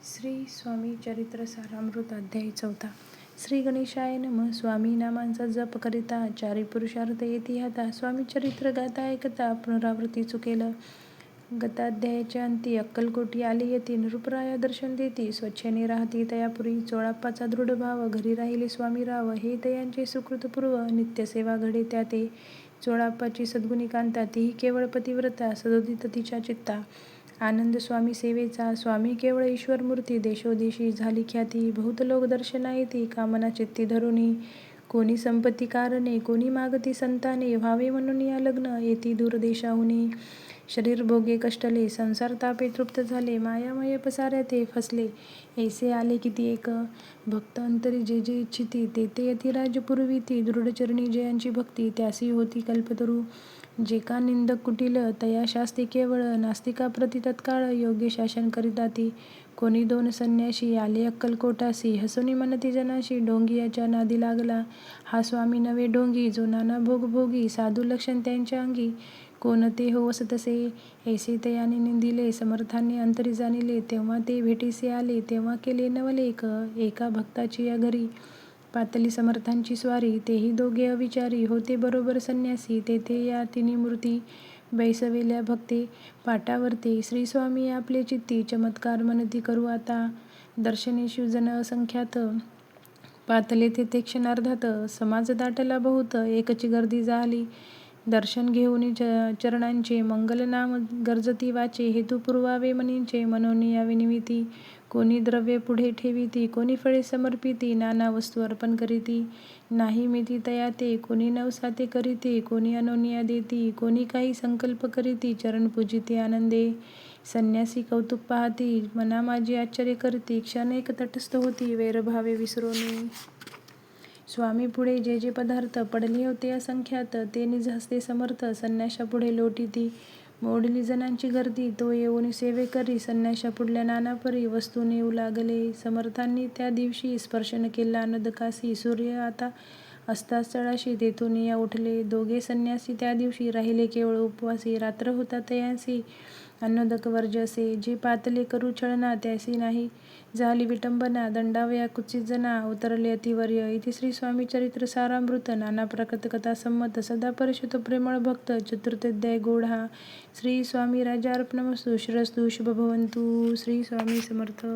श्री स्वामी चरित्र सारामृत अध्याय 4. श्री गणेशाय नमः. स्वामी नामांचा जप करिता चारी पुरुषार्थ येती हाता. स्वामी चरित्र गाता ऐकता पुनरावृत्ती चुकेल. गताध्यायाच्या अंती अक्कलकोटी आले येती. नृपराया दर्शन देती. स्वच्छेने राहती तयापुरी. चोळाप्पाचा दृढ भाव घरी राहिले स्वामी राव. हे तयांचे सुकृतपूर्व नित्यसेवा घडे त्या ते. चोळाप्पाची सद्गुणी कांता तीही केवळ पतिव्रता. सदोदित तिच्या चित्ता आनंद स्वामी सेवेचा. स्वामी केवळ ईश्वरमूर्ती. देशोदेशी झाली ख्याती. बहुत लोक दर्शना येती कामना चित्ती धरुनी. कोणी संपत्ती कारणे कोणी मागती संताने. व्हावे म्हणून या लग्न येती दूरदेशाहुनी. शरीर भोगे कष्टले संसार तापे तृप्त झाले. मायामय पसाऱ्या ते फसले. ऐसे आले किती एक भक्त अंतरी जे जे इच्छिती ते ते यतिराज पुरविती. दृढचरणी जयांची भक्ती त्यासी होती कल्पतरू. जे का निंदक कुटिल तया शास्ती केवळ. नास्तिका प्रति तत्काळ योग्य शासन करिताती. कोणी दोन संन्याशी आले अक्कलकोटासी. हसुनी म्हणती जनाशी ढोंगियाच्या नादी लागला. हा स्वामी नवे ढोंगी जो नाना भोग भोगी. साधू लक्षण त्यांच्या अंगी कोण ते हो असतसे. ऐसे तयाने निंदिले समर्थांनी अंतरी जाणिले. तेव्हा ते भेटीसे आले तेव्हा केले नवलेख. एका भक्ताची या घरी पातली समर्थांची स्वारी. तेही दोघे अविचारी होते बरोबर संन्यासी. तेथे या तिन्ही मूर्ती बैसवेल्या भक्ते पाटावरती. श्री स्वामी आपले चित्ती चमत्कार म्हणती करू आता. दर्शनेषु जन असंख्यात पातले तेथे क्षणार्धात. समाज दाटला बहुत एकची गर्दी झाली. दर्शन घेऊन चरणांचे मंगल नाम गर्जती वाचे. हेतू पुरवावे मनींचे मनोन यावे निमिती. कोणी द्रव्य पुढे ठेविती कोणी फळे समर्पिती. नाना वस्तू अर्पण करीती नाही मिती तया ते. कोणी नवसाते करीती कोणी अनोन्या देती. कोणी काही संकल्प करीती चरण पूजिते आनंदे. संन्यासी कौतुक पाहती मना माझी आश्चर्य करती. क्षण एक तटस्थ होती वैरभावे विसरोनी. स्वामी पुढे जे जे पदार्थ पडले होते असंख्यात ते निज हस्ते समर्थ संन्याशापुढे लोटीती. मोडली जनांची गर्दी तो येऊन सेवे करी. संन्याशा पुढल्या नाना परी वस्तू नेऊ लागले. समर्थांनी त्या दिवशी स्पर्श न केला नदकासी. सूर्य आता अस्तास तळाशी तेथून या उठले. दोघे संन्यासी त्या दिवशी राहिले केवळ उपवासी. रात्र होता तयांसी अन्नोदक वर्ज असे. जे पातले करू छळना त्यासी नाही झाली विटंबना. दंडावया कुत्सित जना उतरले अतिवर्य. इति श्री स्वामी चरित्र सारामृत. नाना प्रकृत कथा संमत सदा परिषतो प्रेमळ भक्त. चतुर्थोध्याय गौड हा. श्री स्वामी राजार्पणमस्तु. श्रीरस्तु शुभ भवन्तु. श्री स्वामी समर्थ.